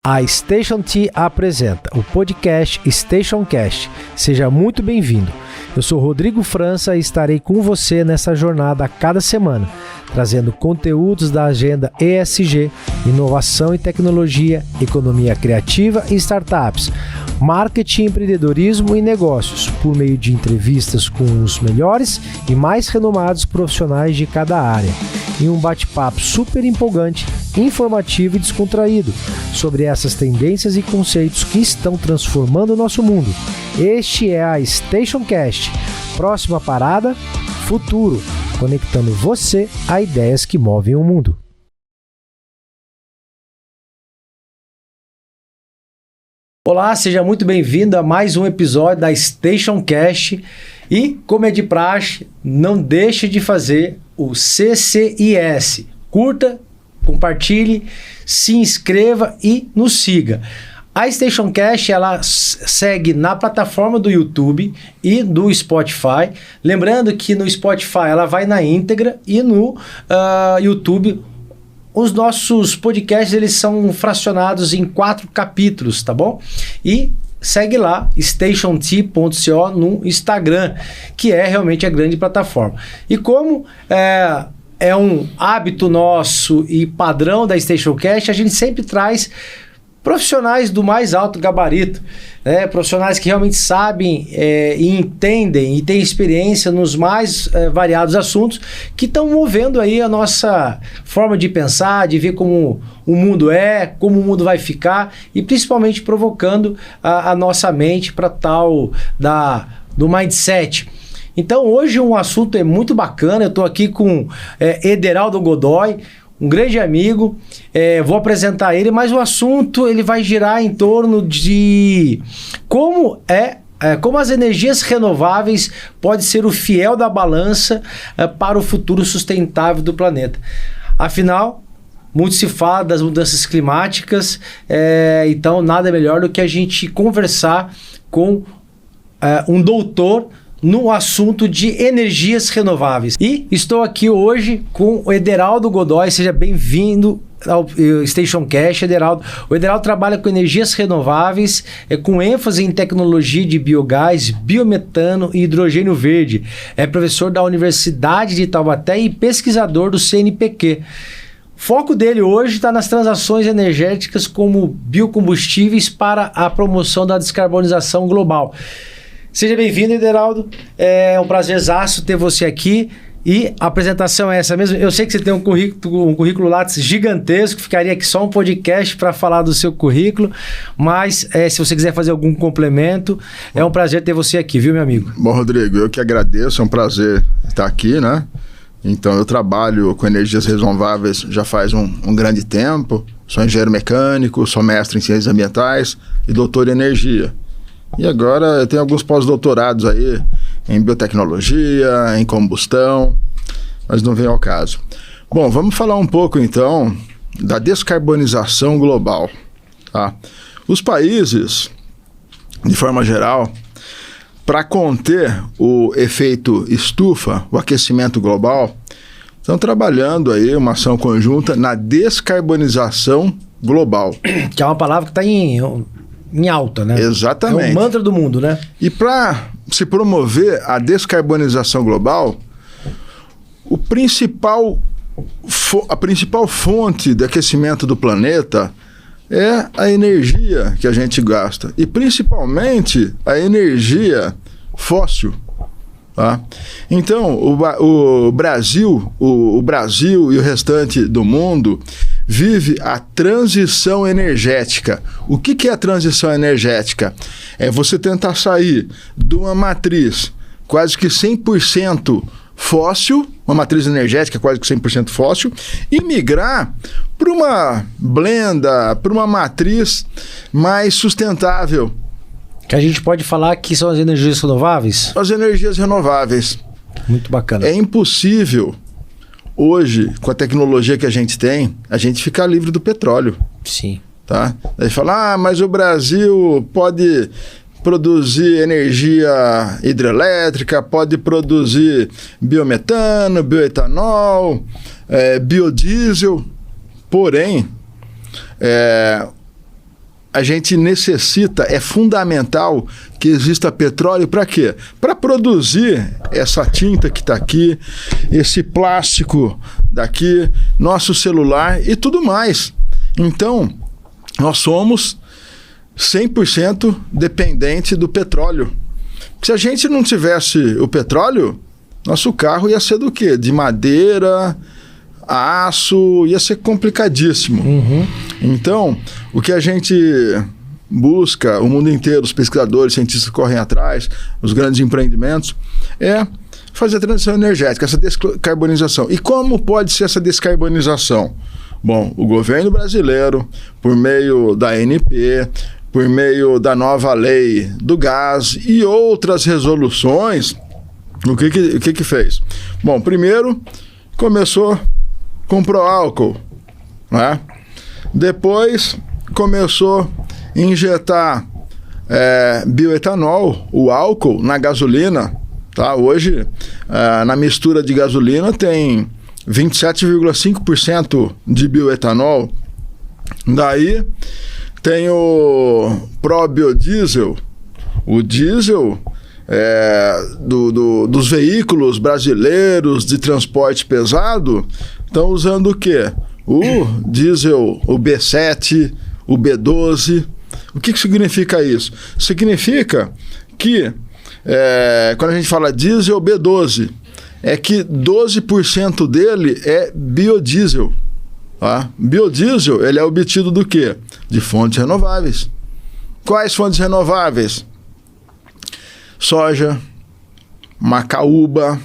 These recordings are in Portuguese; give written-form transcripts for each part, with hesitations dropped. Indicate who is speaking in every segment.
Speaker 1: A Station T apresenta o podcast Station Cast. Seja muito bem-vindo. Eu sou Rodrigo França e estarei com você nessa jornada a cada semana, trazendo conteúdos da agenda ESG, inovação e tecnologia, economia criativa e startups, marketing, empreendedorismo e negócios, por meio de entrevistas com os melhores e mais renomados profissionais de cada área, em um bate-papo super empolgante, informativo e descontraído sobre essas tendências e conceitos que estão transformando o nosso mundo. Este é a Station Cast. Próxima parada, futuro, conectando você a ideias que movem o mundo. Olá, seja muito bem-vindo a mais um episódio da Station Cast. E, como é de praxe, não deixe de fazer o CCIS. Curta, compartilhe, se inscreva e nos siga. A Station Cast, ela segue na plataforma do YouTube e do Spotify. Lembrando que no Spotify ela vai na íntegra e no YouTube os nossos podcasts eles são fracionados em 4 capítulos, tá bom? E segue lá, stationt.co no Instagram, que é realmente a grande plataforma. E como é um hábito nosso e padrão da Station Cast, a gente sempre traz profissionais do mais alto gabarito, né? Profissionais que realmente sabem e entendem e têm experiência nos mais variados assuntos que estão movendo aí a nossa forma de pensar, de ver como o mundo é, como o mundo vai ficar e principalmente provocando a nossa mente para tal do mindset. Então hoje um assunto é muito bacana, eu estou aqui com Ederaldo Godoy, um grande amigo, vou apresentar ele, mas o assunto ele vai girar em torno de como as energias renováveis podem ser o fiel da balança para o futuro sustentável do planeta. Afinal, muito se fala das mudanças climáticas, então nada melhor do que a gente conversar com um doutor no assunto de energias renováveis. E estou aqui hoje com o Ederaldo Godoy. Seja bem-vindo ao Station Cast, Ederaldo. O Ederaldo trabalha com energias renováveis, com ênfase em tecnologia de biogás, biometano e hidrogênio verde. É professor da Universidade de Taubaté e pesquisador do CNPq. O foco dele hoje está nas transações energéticas como biocombustíveis para a promoção da descarbonização global. Seja bem-vindo, Ederaldo. É um prazerzaço ter você aqui. E a apresentação é essa mesmo. Eu sei que você tem um currículo Lattes gigantesco. Ficaria aqui só um podcast para falar do seu currículo. Mas se você quiser fazer algum complemento, é um prazer ter você aqui, viu, meu amigo?
Speaker 2: Bom, Rodrigo, eu que agradeço. É um prazer estar aqui, né? Então, eu trabalho com energias renováveis já faz um grande tempo. Sou engenheiro mecânico, sou mestre em ciências ambientais e doutor em energia. E agora eu tenho alguns pós-doutorados aí em biotecnologia, em combustão, mas não vem ao caso. Bom, vamos falar um pouco então da descarbonização global. Tá? Os países, de forma geral, para conter o efeito estufa, o aquecimento global, estão trabalhando aí uma ação conjunta na descarbonização global.
Speaker 1: Que é uma palavra que está em alta, né?
Speaker 2: Exatamente.
Speaker 1: É o mantra do mundo, né?
Speaker 2: E para se promover a descarbonização global, a principal fonte de aquecimento do planeta é a energia que a gente gasta. E principalmente a energia fóssil. Tá? Então, o Brasil e o restante do mundo vive a transição energética. O que é a transição energética? É você tentar sair de uma matriz quase que 100% fóssil, uma matriz energética quase que 100% fóssil, e migrar para uma blenda, para uma matriz mais sustentável.
Speaker 1: Que a gente pode falar que são as energias renováveis?
Speaker 2: As energias renováveis.
Speaker 1: Muito bacana.
Speaker 2: É impossível hoje, com a tecnologia que a gente tem, a gente ficar livre do petróleo.
Speaker 1: Sim.
Speaker 2: Tá? Daí fala, mas o Brasil pode produzir energia hidrelétrica, pode produzir biometano, bioetanol, biodiesel. Porém, a gente necessita, é fundamental que exista petróleo para quê? Para produzir essa tinta que está aqui, esse plástico daqui, nosso celular e tudo mais. Então, nós somos 100% dependente do petróleo. Se a gente não tivesse o petróleo, nosso carro ia ser do quê? De madeira, aço, ia ser complicadíssimo. Então, o que a gente busca, o mundo inteiro, os pesquisadores, cientistas correm atrás, os grandes empreendimentos, é fazer a transição energética, essa descarbonização. E como pode ser essa descarbonização? Bom, o governo brasileiro, por meio da ANP, por meio da nova lei do gás e outras resoluções, o que fez? Bom, primeiro começou com pró-álcool, né? Depois começou a injetar bioetanol, o álcool, na gasolina. Tá? Hoje, na mistura de gasolina, tem 27,5% de bioetanol. Daí tem o pró-biodiesel. O diesel dos veículos brasileiros de transporte pesado estão usando o quê? O diesel, o B7, o B12. O que significa isso? Significa que, quando a gente fala diesel B12, é que 12% dele é biodiesel. Tá? Biodiesel, ele é obtido do quê? De fontes renováveis. Quais fontes renováveis? Soja, macaúba,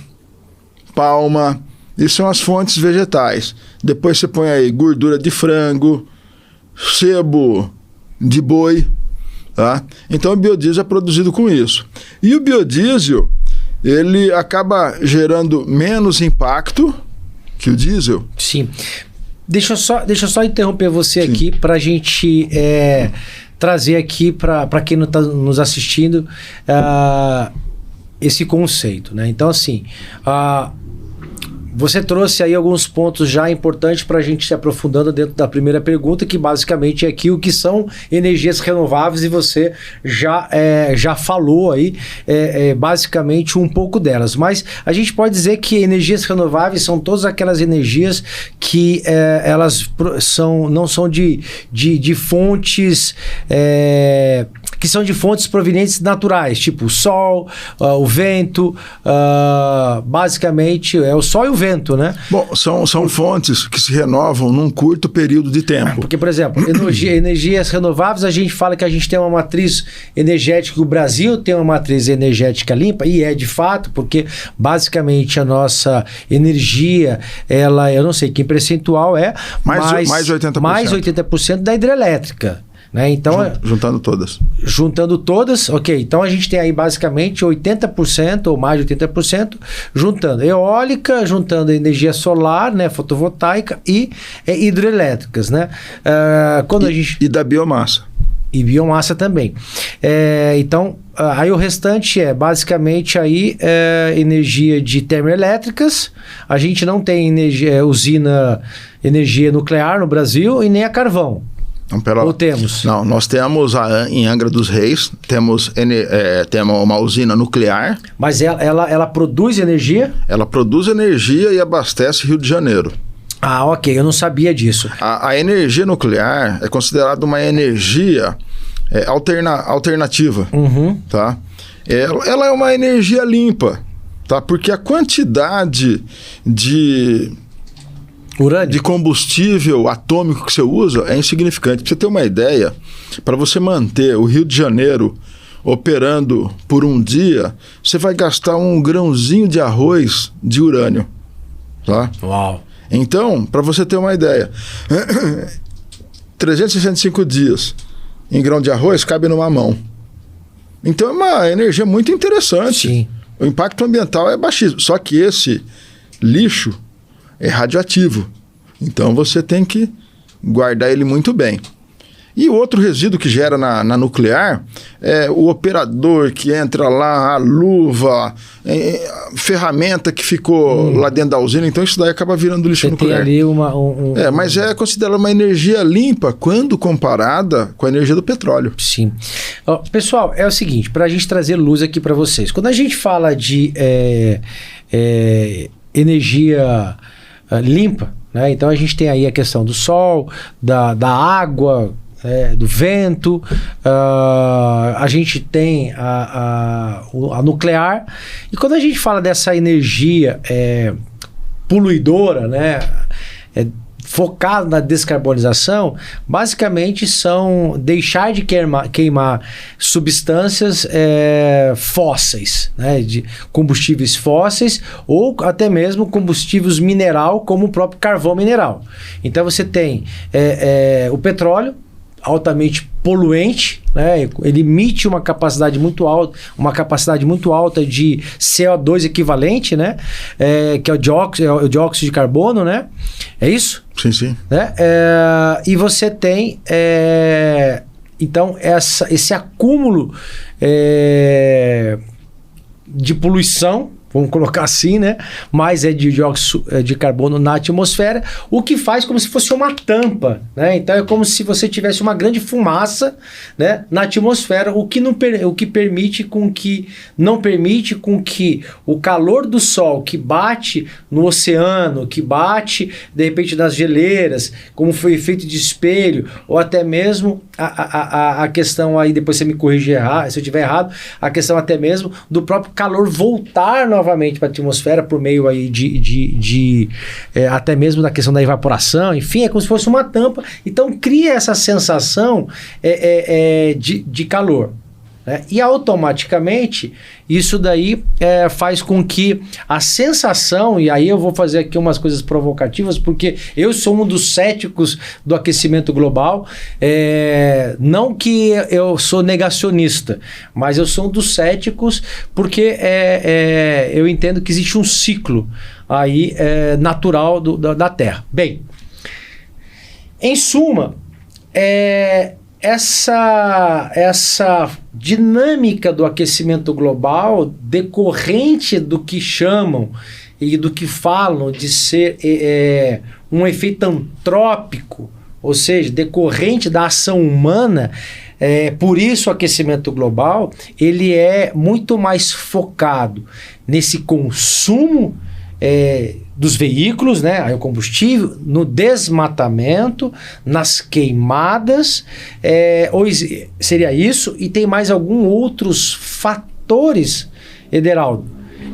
Speaker 2: palma, isso são as fontes vegetais. Depois você põe aí gordura de frango, sebo de boi, tá? Então o biodiesel é produzido com isso. E o biodiesel, ele acaba gerando menos impacto que o diesel.
Speaker 1: Sim. Deixa eu só interromper você aqui para a gente trazer aqui para quem não está nos assistindo esse conceito, né? Então, assim, você trouxe aí alguns pontos já importantes para a gente se aprofundando dentro da primeira pergunta, que basicamente é aqui o que são energias renováveis, e você já falou aí basicamente um pouco delas. Mas a gente pode dizer que energias renováveis são todas aquelas energias que elas não são de fontes... que são de fontes provenientes naturais, tipo o sol, o vento, basicamente é o sol e o vento, né?
Speaker 2: Bom, são fontes que se renovam num curto período de tempo.
Speaker 1: Porque, por exemplo, energias renováveis, a gente fala que a gente tem uma matriz energética, o Brasil tem uma matriz energética limpa, e é de fato, porque basicamente a nossa energia, eu não sei que percentual
Speaker 2: mais 80%.
Speaker 1: Mais 80% da hidrelétrica. Né? Então,
Speaker 2: juntando todas.
Speaker 1: Juntando todas, ok. Então a gente tem aí basicamente 80% ou mais de 80% juntando eólica, juntando energia solar, né, fotovoltaica e hidrelétricas, né?
Speaker 2: E da biomassa.
Speaker 1: E biomassa também. Então, aí o restante basicamente aí energia de termoelétricas. A gente não tem energia nuclear no Brasil e nem a carvão. Ou temos?
Speaker 2: Não, nós temos em Angra dos Reis, temos uma usina nuclear.
Speaker 1: Mas ela produz energia?
Speaker 2: Ela produz energia e abastece Rio de Janeiro.
Speaker 1: Ah, ok, eu não sabia disso.
Speaker 2: A energia nuclear é considerada uma energia alternativa, tá? Ela é uma energia limpa, tá? Porque a quantidade de combustível atômico que você usa é insignificante. Para você ter uma ideia, para você manter o Rio de Janeiro operando por um dia, você vai gastar um grãozinho de arroz de urânio. Tá?
Speaker 1: Uau!
Speaker 2: Então, para você ter uma ideia, 365 dias em grão de arroz cabe numa mão. Então é uma energia muito interessante.
Speaker 1: Sim.
Speaker 2: O impacto ambiental é baixíssimo. Só que esse lixo é radioativo. Então você tem que guardar ele muito bem. E o outro resíduo que gera na nuclear é o operador que entra lá, a luva, ferramenta que ficou lá dentro da usina. Então isso daí acaba virando lixo nuclear.
Speaker 1: Tem ali
Speaker 2: mas é considerada uma energia limpa quando comparada com a energia do petróleo.
Speaker 1: Sim. Pessoal, é o seguinte, para a gente trazer luz aqui para vocês. Quando a gente fala de energia limpa, né? Então a gente tem aí a questão do sol, da água, do vento, a gente tem a nuclear. E quando a gente fala dessa energia poluidora, né, focada na descarbonização, basicamente são deixar de queimar substâncias fósseis, né, de combustíveis fósseis ou até mesmo combustíveis mineral, como o próprio carvão mineral. Então você tem o petróleo, altamente poluente, né? Ele emite uma capacidade muito alta de CO2 equivalente, né? Que é o dióxido de carbono, né? É isso?
Speaker 2: Sim, sim.
Speaker 1: Né? E você tem então esse acúmulo de poluição, vamos colocar assim, né? Mas de dióxido de carbono na atmosfera, o que faz como se fosse uma tampa, né? Então é como se você tivesse uma grande fumaça, né, na atmosfera, o que não permite com que o calor do sol que bate no oceano, que bate de repente nas geleiras, como foi efeito de espelho, ou até mesmo a questão aí, depois você me corrige se eu estiver errado, a questão até mesmo do próprio calor voltar novamente para a atmosfera por meio aí até mesmo da questão da evaporação, enfim, é como se fosse uma tampa. Então cria essa sensação de calor, né? E automaticamente isso daí faz com que a sensação, e aí eu vou fazer aqui umas coisas provocativas, porque eu sou um dos céticos do aquecimento global, não que eu sou negacionista, mas eu sou um dos céticos porque eu entendo que existe um ciclo aí natural da Terra. Bem, em suma, essa dinâmica do aquecimento global decorrente do que chamam e do que falam de ser um efeito antrópico, ou seja, decorrente da ação humana, por isso o aquecimento global ele é muito mais focado nesse consumo dos veículos, né, o combustível, no desmatamento, nas queimadas, seria isso, e tem mais alguns outros fatores, Ederaldo.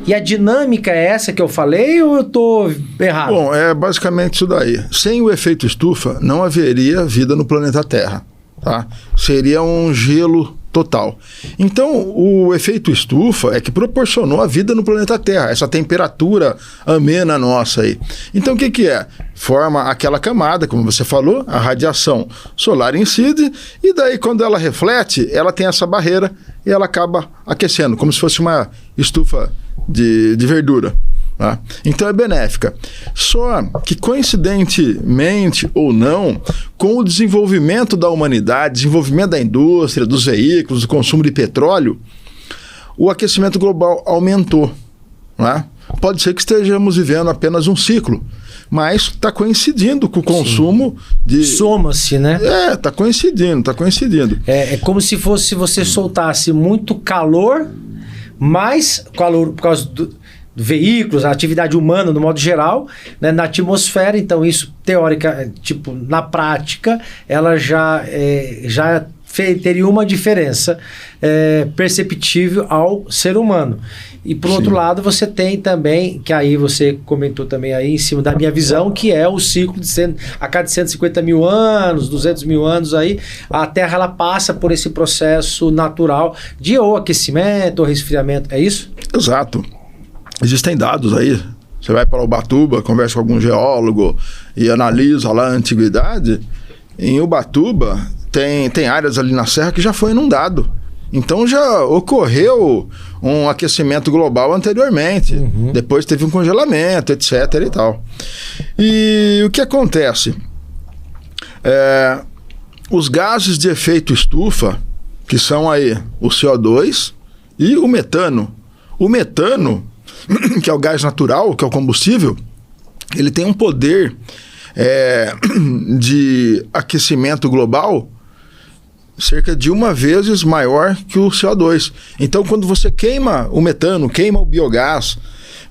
Speaker 1: E a dinâmica é essa que eu falei ou eu estou errado?
Speaker 2: Bom, é basicamente isso daí. Sem o efeito estufa, não haveria vida no planeta Terra, tá? Seria um gelo total. Então, o efeito estufa é que proporcionou a vida no planeta Terra, essa temperatura amena nossa aí. Então, o que é? Forma aquela camada, como você falou, a radiação solar incide, e daí quando ela reflete, ela tem essa barreira e ela acaba aquecendo, como se fosse uma estufa de verdura. Tá? Então é benéfica. Só que, coincidentemente ou não, com o desenvolvimento da humanidade, desenvolvimento da indústria, dos veículos, do consumo de petróleo, o aquecimento global aumentou. Né? Pode ser que estejamos vivendo apenas um ciclo, mas está coincidindo com o consumo de...
Speaker 1: Soma-se, né?
Speaker 2: Está coincidindo.
Speaker 1: É como se você soltasse muito calor, mais calor por causa do veículos, a atividade humana no modo geral, né, na atmosfera. Então isso, teórica, na prática, ela já teria uma diferença perceptível ao ser humano. E por outro lado, você tem também, que aí você comentou também aí em cima da minha visão, que é o ciclo a cada 150 mil anos, 200 mil anos aí, a Terra ela passa por esse processo natural de ou aquecimento ou resfriamento, é isso?
Speaker 2: Exato. Existem dados aí, você vai para Ubatuba, conversa com algum geólogo e analisa lá a antiguidade. Em Ubatuba tem áreas ali na serra que já foi inundado. Então já ocorreu um aquecimento global anteriormente. Depois teve um congelamento, etc. e tal. E o que acontece? os gases de efeito estufa, que são aí o CO2 e o metano. O metano, que é o gás natural, que é o combustível, ele tem um poder de aquecimento global cerca de 1 vez maior que o CO2. Então, quando você queima o metano, queima o biogás,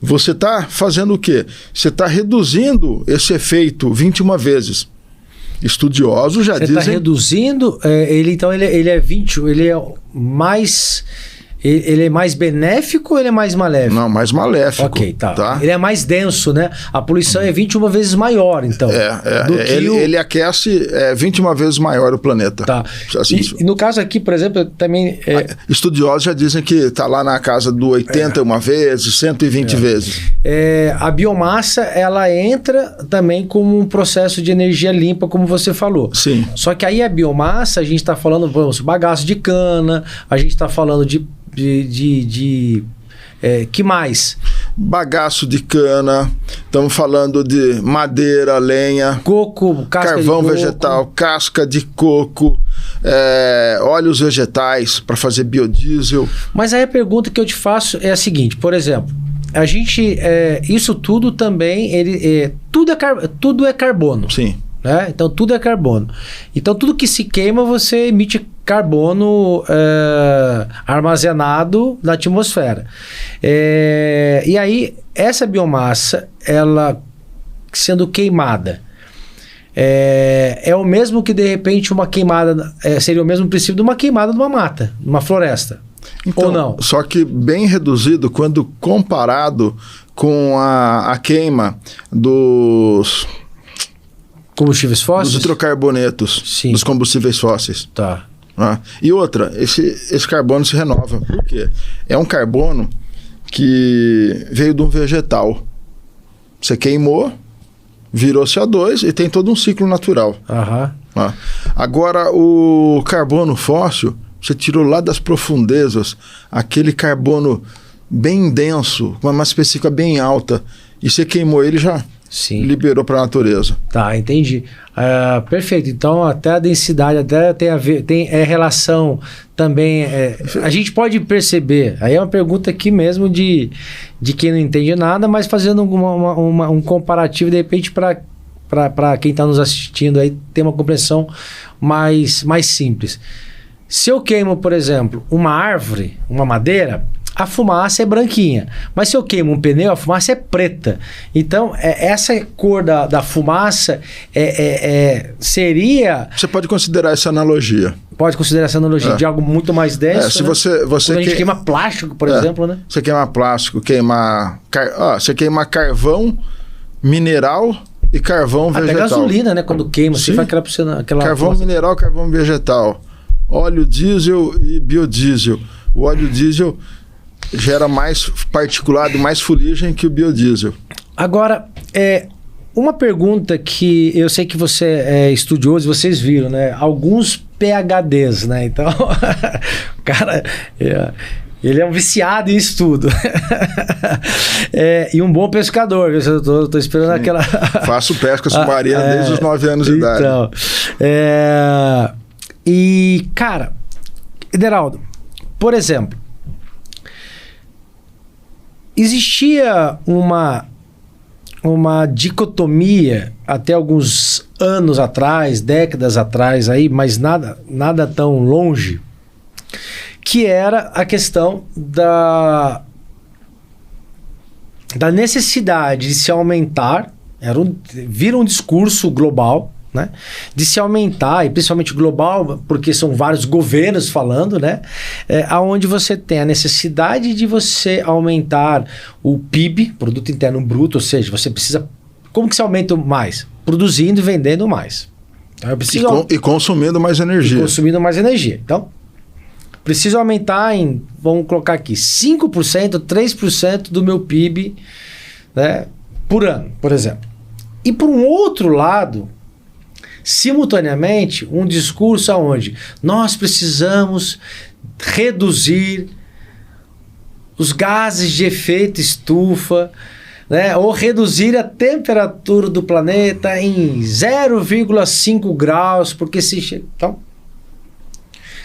Speaker 2: você está fazendo o quê? Você está reduzindo esse efeito 21 vezes. Estudiosos já dizem...
Speaker 1: Você está reduzindo, então ele é 20, ele é mais... Ele é mais benéfico ou ele é mais maléfico?
Speaker 2: Não, mais maléfico.
Speaker 1: Ok, tá. Ele é mais denso, né? A poluição é 21 vezes maior, então.
Speaker 2: Ele aquece 21 vezes maior o planeta.
Speaker 1: Tá.
Speaker 2: Assim,
Speaker 1: e no caso aqui, por exemplo, também...
Speaker 2: Estudiosos já dizem que está lá na casa do 81 vezes, 120 vezes.
Speaker 1: A biomassa, ela entra também como um processo de energia limpa, como você falou.
Speaker 2: Sim.
Speaker 1: Só que aí a biomassa, a gente está falando, vamos, bagaço de cana, a gente está falando de que mais?
Speaker 2: Bagaço de cana, estamos falando de madeira, lenha,
Speaker 1: coco, casca
Speaker 2: carvão
Speaker 1: de coco,
Speaker 2: vegetal, casca de coco, óleos vegetais para fazer biodiesel.
Speaker 1: Mas aí a pergunta que eu te faço é a seguinte, por exemplo, a gente, isso tudo também, tudo é carbono.
Speaker 2: Sim.
Speaker 1: Né? Então tudo é carbono. Então tudo que se queima você emite carbono armazenado na atmosfera. E aí essa biomassa, ela sendo queimada, é o mesmo que de repente uma queimada, seria o mesmo princípio de uma queimada de uma mata, de uma floresta.
Speaker 2: Então,
Speaker 1: ou não?
Speaker 2: Só que bem reduzido quando comparado com a queima dos
Speaker 1: combustíveis fósseis?
Speaker 2: Dos hidrocarbonetos,
Speaker 1: sim,
Speaker 2: dos combustíveis fósseis.
Speaker 1: Tá.
Speaker 2: E outra, esse carbono se renova. Por quê? É um carbono que veio de um vegetal. Você queimou, virou CO2 e tem todo um ciclo natural. Agora, o carbono fóssil, você tirou lá das profundezas aquele carbono bem denso, com uma massa específica bem alta, e você queimou ele já. Sim. Liberou para a natureza.
Speaker 1: Tá, entendi. Perfeito. Então, até a densidade até tem a ver, tem relação também. A gente pode perceber. Aí é uma pergunta aqui mesmo de quem não entende nada, mas fazendo um comparativo, de repente, para quem está nos assistindo aí ter uma compreensão mais simples. Se eu queimo, por exemplo, uma árvore, uma madeira, a fumaça é branquinha. Mas se eu queimo um pneu, a fumaça é preta. Então, essa cor da fumaça seria...
Speaker 2: Você pode considerar essa analogia.
Speaker 1: Pode considerar essa analogia de algo muito mais denso.
Speaker 2: Se
Speaker 1: né?
Speaker 2: você
Speaker 1: Quando a gente queima plástico, por exemplo, né?
Speaker 2: Você queima plástico, você queima carvão mineral e carvão vegetal.
Speaker 1: Até gasolina, né? Quando queima, você faz aquela
Speaker 2: carvão mineral, carvão vegetal. Óleo diesel e biodiesel. O óleo diesel gera mais particulado, mais fuligem que o biodiesel. Agora,
Speaker 1: uma pergunta que eu sei que você é estudioso, vocês viram, né? Alguns PhDs, né? Então, o cara... Ele é um viciado em estudo. E um bom pescador. Eu tô esperando aquela...
Speaker 2: Faço pesca submarina desde os 9 anos de idade.
Speaker 1: Então, e, cara, Ederaldo, por exemplo, existia uma dicotomia até alguns anos atrás, décadas atrás, aí, mas nada tão longe, que era a questão da necessidade de se aumentar, vira um discurso global, né, de se aumentar, e principalmente global, porque são vários governos falando, né, aonde você tem a necessidade de você aumentar o PIB, Produto Interno Bruto, ou seja, você precisa... Como que se aumenta mais? Produzindo e vendendo mais. Então, eu preciso
Speaker 2: e consumindo mais energia.
Speaker 1: Então, preciso aumentar vamos colocar aqui, 5%, 3% do meu PIB, né, por ano, por exemplo. E por um outro lado, simultaneamente, um discurso onde nós precisamos reduzir os gases de efeito estufa, né? Ou reduzir a temperatura do planeta em 0,5 graus, porque se... Então,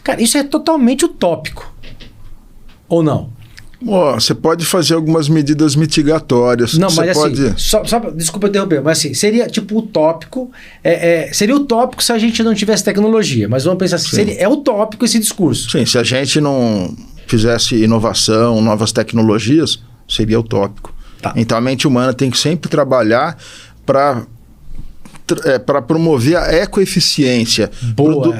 Speaker 1: cara, isso é totalmente utópico. Ou não?
Speaker 2: Você pode fazer algumas medidas mitigatórias.
Speaker 1: Não,
Speaker 2: você
Speaker 1: mas
Speaker 2: pode...
Speaker 1: assim, só, desculpa interromper, mas assim, seria tipo utópico, seria utópico se a gente não tivesse tecnologia, mas vamos pensar assim, é utópico esse discurso.
Speaker 2: Sim, se a gente não fizesse inovação, novas tecnologias, seria utópico.
Speaker 1: Tá.
Speaker 2: Então a mente humana tem que sempre trabalhar para promover a ecoeficiência,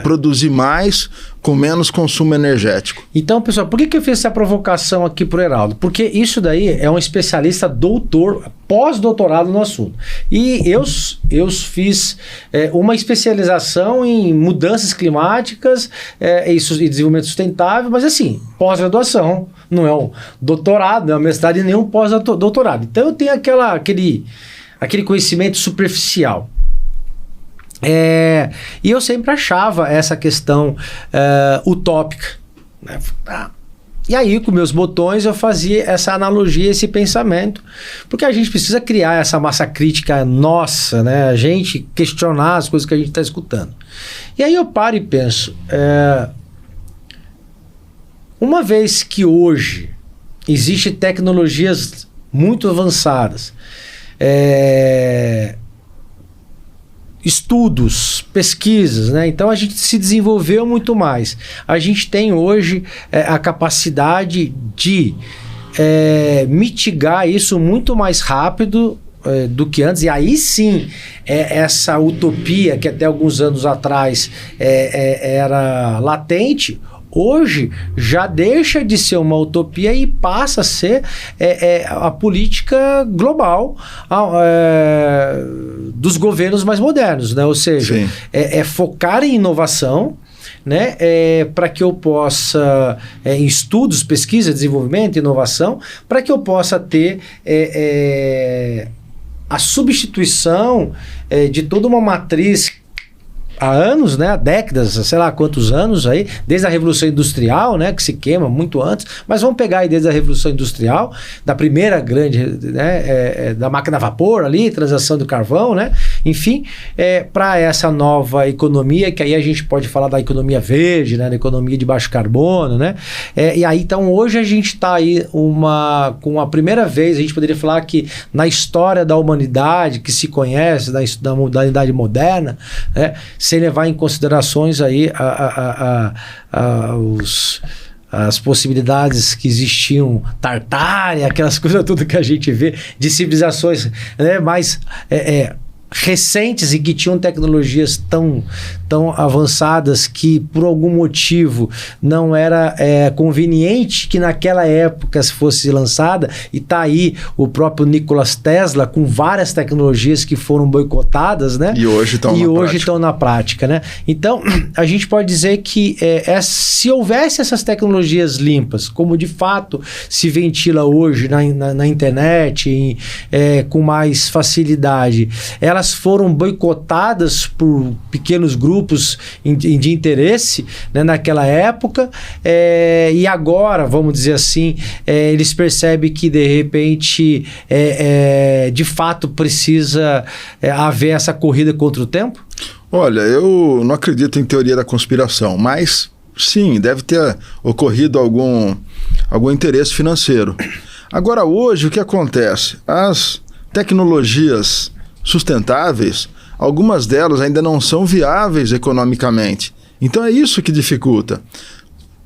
Speaker 2: produzir mais com menos consumo energético.
Speaker 1: Então, pessoal, por que eu fiz essa provocação aqui pro Heraldo? Porque isso daí é um especialista doutor, pós-doutorado no assunto. E eu fiz uma especialização em mudanças climáticas e desenvolvimento sustentável, mas assim, pós-graduação, não é um doutorado, não é um mestrado e nem um pós-doutorado. Então eu tenho aquele conhecimento superficial. E eu sempre achava essa questão utópica, né? E aí, com meus botões, eu fazia essa analogia, esse pensamento, porque a gente precisa criar essa massa crítica nossa, né? A gente questionar as coisas que a gente está escutando. E aí eu paro e penso, uma vez que hoje existem tecnologias muito avançadas, estudos, pesquisas, né? Então a gente se desenvolveu muito mais. A gente tem hoje a capacidade de mitigar isso muito mais rápido do que antes, e aí sim essa utopia que até alguns anos atrás era latente, hoje já deixa de ser uma utopia e passa a ser a política global dos governos mais modernos, né? Ou seja, focar em inovação, né? Para que eu possa, em estudos, pesquisa, desenvolvimento, inovação, para que eu possa ter a substituição de toda uma matriz há anos, né, há décadas, sei lá quantos anos aí, desde a Revolução Industrial, né, que se queima muito antes, mas vamos pegar aí desde a Revolução Industrial, da primeira grande, né, da máquina a vapor ali, transação do carvão, né, enfim, para essa nova economia, que aí a gente pode falar da economia verde, né, da economia de baixo carbono, né, e aí então hoje a gente está aí com a primeira vez, a gente poderia falar que na história da humanidade, que se conhece, da modernidade moderna, né, sem levar em considerações aí as possibilidades que existiam, Tartária, aquelas coisas tudo que a gente vê de civilizações, né, mais recentes e que tinham tecnologias tão avançadas que por algum motivo não era conveniente que naquela época fosse lançada, e tá aí o próprio Nikola Tesla com várias tecnologias que foram boicotadas, né? E hoje estão na prática, né? Então a gente pode dizer que se houvesse essas tecnologias limpas, como de fato se ventila hoje na internet com mais facilidade, elas foram boicotadas por pequenos grupos de interesse, né, naquela época, e agora, vamos dizer assim, eles percebem que de repente de fato precisa haver essa corrida contra o tempo?
Speaker 2: Olha, eu não acredito em teoria da conspiração, mas sim, deve ter ocorrido algum interesse financeiro. Agora, hoje, o que acontece? As tecnologias sustentáveis, algumas delas ainda não são viáveis economicamente. Então é isso que dificulta.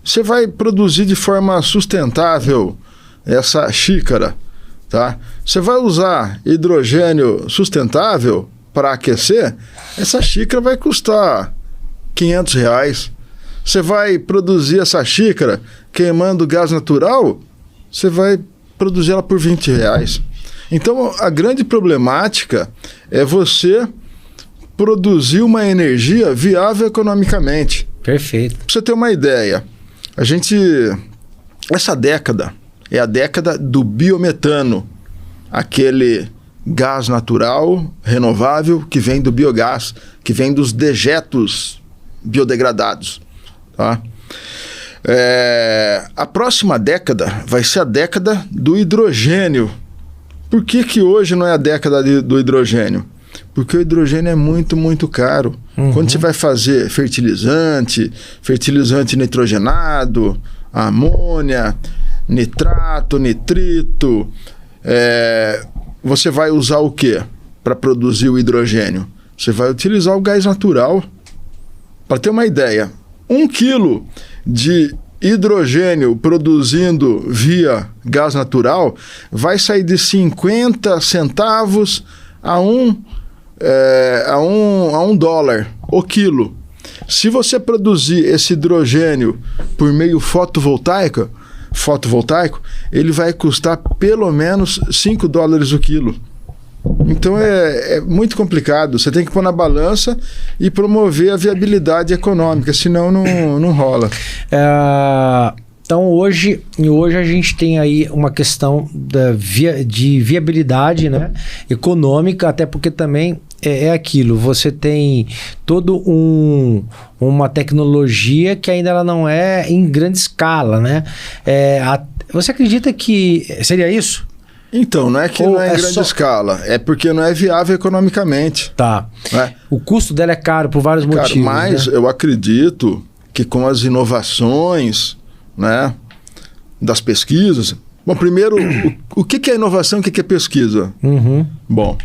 Speaker 2: Você vai produzir de forma sustentável essa xícara, tá? Você vai usar hidrogênio sustentável para aquecer, essa xícara vai custar R$500. Você vai produzir essa xícara queimando gás natural, você vai produzir ela por R$20. Então, a grande problemática é você produzir uma energia viável economicamente.
Speaker 1: Perfeito.
Speaker 2: Pra você ter uma ideia, essa década é a década do biometano, aquele gás natural, renovável, que vem do biogás, que vem dos dejetos biodegradados, tá? A próxima década vai ser a década do hidrogênio, Por que hoje não é a década do hidrogênio? Porque o hidrogênio é muito, muito caro. Quando você vai fazer fertilizante nitrogenado, amônia, nitrato, nitrito, você vai usar o quê para produzir o hidrogênio? Você vai utilizar o gás natural. Para ter uma ideia, 1 quilo de hidrogênio produzindo via gás natural vai sair de 50 centavos a $1 o quilo. Se você produzir esse hidrogênio por meio fotovoltaico, ele vai custar pelo menos $5 o quilo. Então é muito complicado. Você tem que pôr na balança e promover a viabilidade econômica, senão não rola.
Speaker 1: Então hoje a gente tem aí uma questão de viabilidade, né, econômica, até porque também é aquilo, você tem todo uma tecnologia que ainda ela não é em grande escala, né? Você acredita que seria isso?
Speaker 2: Então, não é que não é em grande escala, é porque não é viável economicamente.
Speaker 1: Tá. Né? O custo dela é caro por vários motivos.
Speaker 2: Mas, né? Eu acredito que com as inovações, né, das pesquisas... Bom, primeiro, o que é inovação e o que é pesquisa? Bom,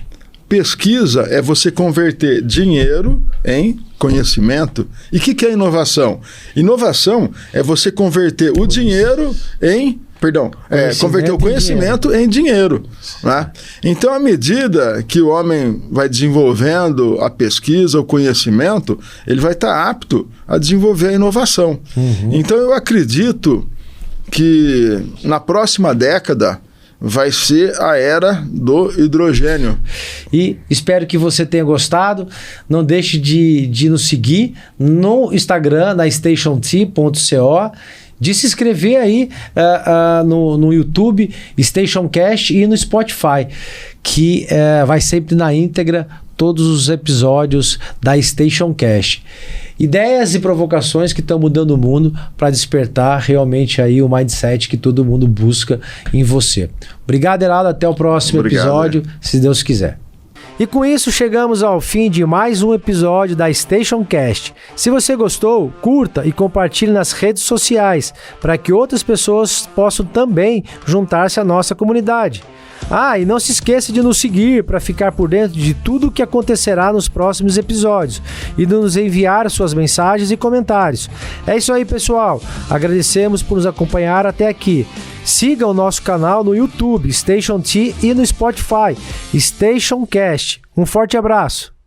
Speaker 2: pesquisa é você converter dinheiro em conhecimento. E o que é inovação? Inovação é você converter o dinheiro em... converter o conhecimento em dinheiro. Né? Então, à medida que o homem vai desenvolvendo a pesquisa, o conhecimento, ele vai estar apto a desenvolver a inovação. Então, eu acredito que na próxima década vai ser a era do hidrogênio.
Speaker 1: E espero que você tenha gostado. Não deixe de nos seguir no Instagram, na stationt.co, de se inscrever aí no YouTube, Stationcast, e no Spotify, que vai sempre na íntegra todos os episódios da Stationcast. Ideias e provocações que estão mudando o mundo para despertar realmente aí o mindset que todo mundo busca em você. Obrigado, Heraldo. Até o próximo episódio, se Deus quiser. E com isso chegamos ao fim de mais um episódio da Stationcast. Se você gostou, curta e compartilhe nas redes sociais para que outras pessoas possam também juntar-se à nossa comunidade. E não se esqueça de nos seguir para ficar por dentro de tudo o que acontecerá nos próximos episódios e de nos enviar suas mensagens e comentários. É isso aí, pessoal. Agradecemos por nos acompanhar até aqui. Siga o nosso canal no YouTube, Station T, e no Spotify, Stationcast. Um forte abraço.